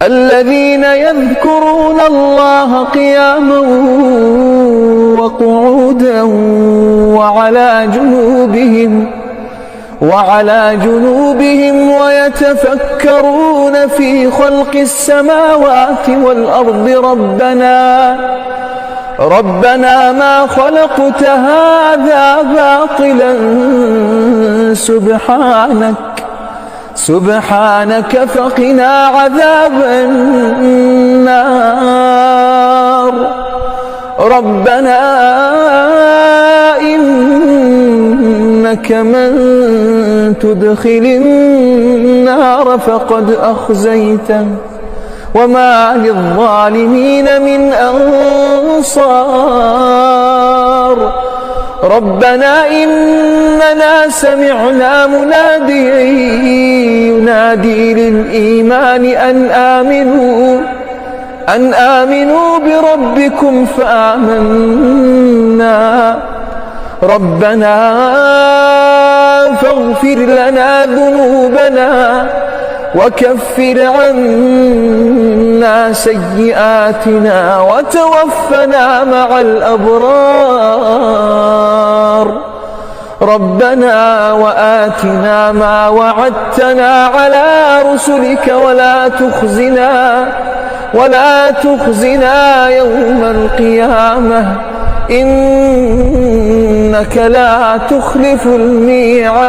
الذين يذكرون الله قياما وقعودا وعلى جنوبهم ويتفكرون في خلق السماوات والأرض ربنا ما خلقت هذا باطلا سبحانك فقنا عذاب النار. ربنا إنك من تدخل النار فقد أخزيته وما للظالمين من أنصار. ربنا إننا سمعنا مناديا ينادي للإيمان أن آمنوا بربكم فآمنا. ربنا فاغفر لنا ذنوبنا وكفر عنا سيئاتنا وتوفنا مع الأبرار. ربنا وآتنا ما وعدتنا على رسلك ولا تخزنا يوم القيامة إنك لا تخلف الميعاد.